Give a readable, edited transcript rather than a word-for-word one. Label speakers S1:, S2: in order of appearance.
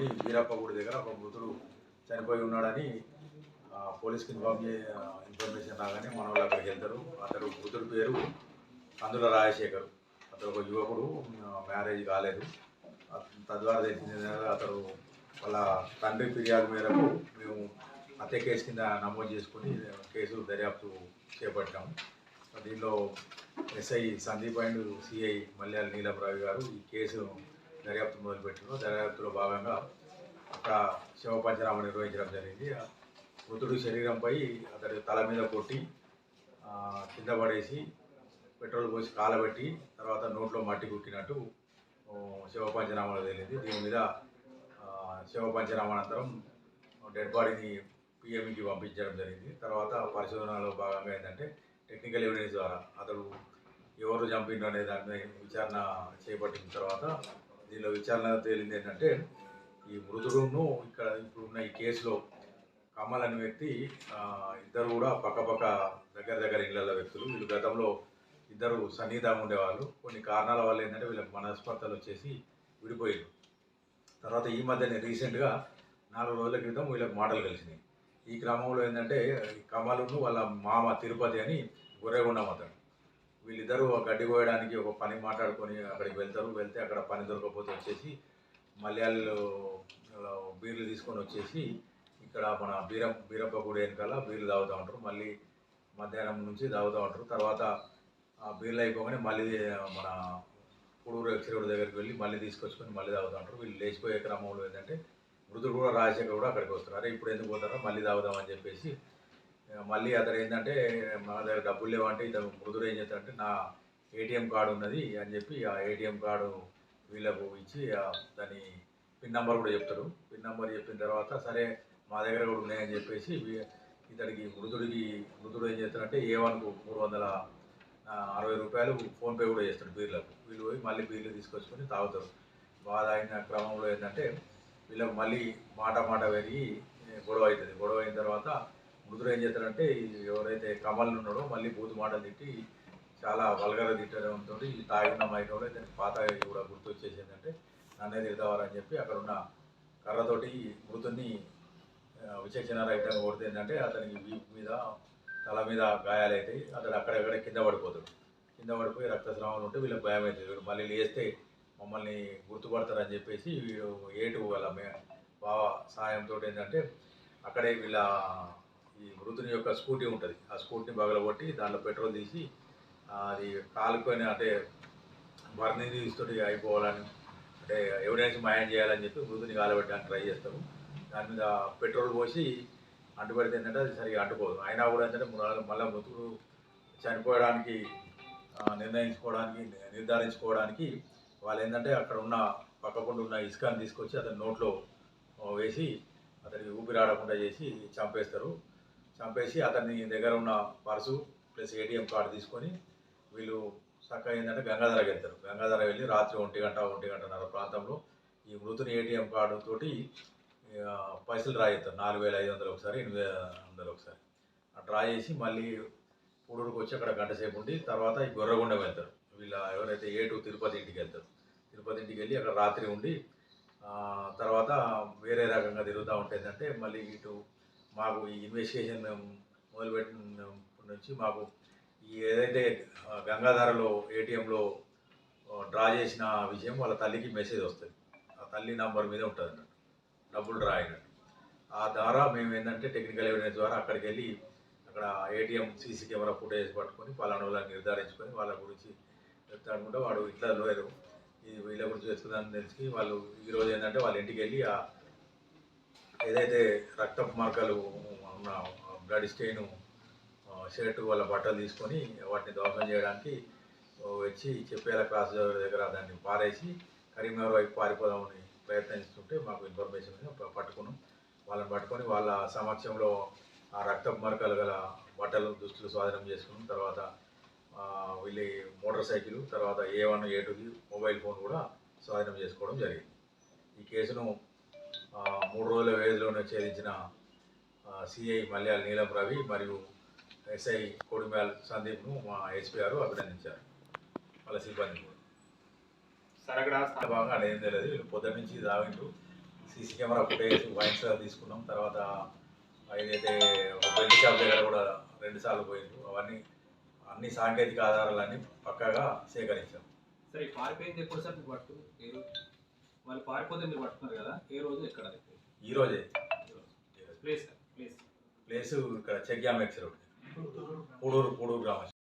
S1: చేసుకొని వీరప్ప గుడి దగ్గర ఒక మృతుడు చనిపోయి ఉన్నాడని పోలీస్కి ఇన్ఫర్మేషన్ రాగానే మన వాళ్ళు అక్కడికి వెళ్తారు. అతడు మృతుడి పేరు కందుల రాజశేఖర్. అతడు ఒక యువకుడు, మ్యారేజ్ కాలేదు. తద్వారా తెలిసింది అతడు వాళ్ళ తండ్రి ఫిర్యాదు మేరకు మేము హత్య కేసు కింద నమోదు చేసుకుని కేసు దర్యాప్తు చేపట్టాము. దీనిలో SI Sandeep and CI Malyala Neelamarao గారు ఈ కేసు దర్యాప్తు మొదలుపెట్టారు. దర్యాప్తులో భాగంగా అక్కడ శవ పంచనామా నిర్వహించడం జరిగింది. మృతుడి శరీరంపై అతడి తల మీద కొట్టి కింద పడేసి పెట్రోల్ పోసి కాలబెట్టి తర్వాత నోట్లో మట్టి కుట్టినట్టు శవ పంచనామాలో తేలింది. దీని మీద శవ పంచనామా అనంతరం డెడ్ బాడీని పిఎంకి పంపించడం జరిగింది. తర్వాత పరిశోధనలో భాగంగా ఏంటంటే టెక్నికల్ ఎవిడెన్స్ ద్వారా అతడు ఎవరు చంపిండు అనే దాని మీద విచారణ చేపట్టిన తర్వాత దీనిలో విచారణ తేలింది ఏంటంటే ఈ మృతుడును ఇక్కడ ఇప్పుడున్న ఈ కేసులో కమల్ అనే వ్యక్తి ఇద్దరు కూడా పక్కపక్క దగ్గర ఇళ్ళ వ్యక్తులు. వీళ్ళు గతంలో ఇద్దరు సన్నిహితంగా ఉండేవాళ్ళు. కొన్ని కారణాల వల్ల ఏంటంటే వీళ్ళకి మనస్పర్ధలు వచ్చేసి విడిపోయారు. తర్వాత ఈ మధ్యనే రీసెంట్గా 4 రోజుల క్రితం వీళ్ళకి మాటలు కలిసినాయి. ఈ క్రమంలో ఏంటంటే కమలును వాళ్ళ మామ తిరుపతి అని గొర్రెగొండం అతను, వీళ్ళిద్దరూ గడ్డి కోయడానికి ఒక పని మాట్లాడుకొని అక్కడికి వెళ్తారు. వెళ్తే అక్కడ పని దొరకకపోతే వచ్చేసి మలయాళంలో బీర్లు తీసుకొని వచ్చేసి ఇక్కడ మన బీరప్ప గుడి వెనకాల బీర్లు తాగుతూ ఉంటారు. మళ్ళీ మధ్యాహ్నం నుంచి తాగుతూ ఉంటారు. తర్వాత ఆ బీర్లు అయిపోగానే మళ్ళీ మన పుడూరు చెరువుల దగ్గరికి వెళ్ళి మళ్ళీ తీసుకొచ్చుకొని మళ్ళీ తాగుతూ ఉంటారు. వీళ్ళు లేచిపోయే క్రమంలో ఏంటంటే మృతుడు కూడా రాజశేఖర్ కూడా అక్కడికి వస్తారు. అరే ఇప్పుడు ఎందుకు పోతారో మళ్ళీ తాగుదామని చెప్పేసి మళ్ళీ అతను ఏంటంటే మన దగ్గర డబ్బులు లేవంటే ఇతను మృతుడు ఏం చేస్తాడంటే నా ఏటీఎం కార్డు ఉన్నది అని చెప్పి ఆ ఏటీఎం కార్డు వీళ్ళకు ఇచ్చి దాని పిన్ నెంబర్ కూడా చెప్తాడు. పిన్ నెంబర్ చెప్పిన తర్వాత సరే మా దగ్గర కూడా ఉన్నాయని చెప్పేసి ఇతడికి మృతుడు ఏం చేస్తాడంటే A1కు 360 రూపాయలు ఫోన్పే కూడా చేస్తాడు బీర్లకు. వీళ్ళు పోయి మళ్ళీ బీర్లు తీసుకొచ్చుకొని తాగుతారు. బాగా తాగిన క్రమంలో ఏంటంటే వీళ్ళకి మళ్ళీ మాట పెరిగి గొడవ అవుతుంది. గొడవ అయిన తర్వాత మృతుడు ఏం చేస్తాడంటే ఎవరైతే కమల్ ఉన్నాడో మళ్ళీ బూతు మాటలు తిట్టి చాలా వల్గరగా తిట్టడంతో ఈ తాగిన మైకంలో దానికి పాత కూడా గుర్తొచ్చేసి ఏంటంటే నన్నే తిడతావారని చెప్పి అక్కడ ఉన్న కర్రతోటి మృతుడిని విచక్షణ రహితంగా కొడితే ఏంటంటే అతనికి వీపు మీద తల మీద గాయాలవుతాయి. అతడు అక్కడెక్కడ కింద పడిపోతాడు. కింద పడిపోయి రక్తస్రావం ఉంటే వీళ్ళకి భయం అవుతుంది. వీడు మళ్ళీ లేస్తే మమ్మల్ని గుర్తుపడతారని చెప్పేసి వీడు ఏటు వాళ్ళ బావ సాయంతో ఏంటంటే అక్కడే వీళ్ళ ఈ మృతుని యొక్క స్కూటీ ఉంటుంది. ఆ స్కూటీని పగలగొట్టి దాంట్లో పెట్రోల్ తీసి అది కాలుకొని అంటే బర్నీ తీస్తోటి అయిపోవాలని అంటే ఎవిడెన్స్ మాయం చేయాలని చెప్పి మృతుని కాలబెట్టడానికి ట్రై చేస్తాము. దాని మీద పెట్రోల్ పోసి అంటుపెడితే ఏంటంటే అది సరిగా అంటుకోదు. అయినా కూడా ఏంటంటే మళ్ళీ మృతుడు చనిపోవడానికి నిర్ధారించుకోవడానికి వాళ్ళు ఏంటంటే అక్కడ ఉన్న పక్కకుండా ఉన్న ఇసుకని తీసుకొచ్చి అతని నోట్లో వేసి అతనికి ఊపిరాడకుండా చేసి చంపేస్తారు. చంపేసి అతని దగ్గర ఉన్న పర్సు ప్లస్ ఏటీఎం కార్డు తీసుకొని వీళ్ళు చక్కగా ఏంటంటే గంగాధరకి వెళ్తారు. గంగాధర వెళ్ళి రాత్రి 1:00-1:30 ప్రాంతంలో ఈ మృతుని ఏటీఎం కార్డు తోటి పైసలు డ్రా చేస్తారు. 4,500 ఒకసారి, 8,000 ఒకసారి డ్రా చేసి మళ్ళీ పూడూరుకు వచ్చి అక్కడ గంట సేపు ఉండి తర్వాత ఈ గొర్రెగొండం వెళ్తారు. వీళ్ళ ఎవరైతే తిరుపతి ఇంటికి వెళ్తారు. తిరుపతి ఇంటికి వెళ్ళి అక్కడ రాత్రి ఉండి తర్వాత వేరే రకంగా తిరుగుతూ ఉంటుందంటే మళ్ళీ ఇటు మాకు ఈ ఇన్వెస్టిగేషన్ మేము మొదలుపెట్టిన నుంచి మాకు ఈ ఏదైతే గంగాధరలో ఏటీఎంలో డ్రా చేసిన విషయం వాళ్ళ తల్లికి మెసేజ్ వస్తుంది. ఆ తల్లి నంబర్ మీద ఉంటుంది అన్నట్టు డబ్బులు డ్రా అయినట్టు. ఆ ద్వారా మేము ఏంటంటే టెక్నికల్ ఎవిడెన్స్ ద్వారా అక్కడికి వెళ్ళి అక్కడ ఏటీఎం సీసీ కెమెరా ఫుటేజ్ పట్టుకొని పలానా వాళ్ళని నిర్ధారించుకొని వాళ్ళ గురించి చెప్తానుకుంటే వాడు ఇట్లా లోయరు ఇది వీళ్ళ గురించి వెతుకుదాన్ని తెలిసి వాళ్ళు ఈరోజు ఏంటంటే వాళ్ళ ఇంటికి వెళ్ళి ఏదైతే రక్తపు మార్కలు ఉన్న బ్లడ్ స్టెయిన్ షర్టు వాళ్ళ బట్టలు తీసుకొని వాటిని దోహదం చేయడానికి వచ్చి చెప్పేలా క్రాస్ దగ్గర దాన్ని పారేసి కరీంనగర్ వైపు పారిపోదామని ప్రయత్నిస్తుంటే మాకు ఇన్ఫర్మేషన్ పట్టుకున్నాం. వాళ్ళని పట్టుకొని వాళ్ళ సమక్షంలో ఆ రక్తపు మరకలు గల బట్టలు దుస్తులు స్వాధీనం చేసుకున్నాం. తర్వాత వీళ్ళ మోటార్ సైకిల్ తర్వాత A1 A2కి మొబైల్ ఫోన్ కూడా స్వాధీనం చేసుకోవడం జరిగింది. ఈ కేసును 3 రోజుల వ్యవధిలోనే ఛేదించిన సిఐ మల్యాల నీలం రవి మరియు ఎస్ఐ కొడిమ్యాల్ సందీప్ను మా ఎస్పీ గారు అభినందించారు. వాళ్ళ సిబ్బంది కూడా బాగా అదేం తెలియదు. వీళ్ళు పొద్దున్న నుంచి తాగిండ్రు. సీసీ కెమెరా ఫుటేజ్ వైన్స్ తీసుకున్నాం. తర్వాత ఏదైతే ఒక బెల్ట్ షాప్ దగ్గర కూడా 2 సార్లు పోయింది. అవన్నీ అన్ని సాంకేతిక ఆధారాలన్నీ పక్కాగా సేకరించాం.
S2: సరే, పారిపోయింది ఎప్పుడు సార్ మీరు పట్టు? ఏ రోజు వాళ్ళు పారిపోతే మీరు పట్టుకున్నారు కదా, ఏ రోజు ఎక్కడ?
S1: ఈ రోజే
S2: ప్లేస్ ప్లేస్
S1: ప్లేసు ఇక్కడ చెక్యామెక్స్ రోడ్, పూడూరు గ్రామ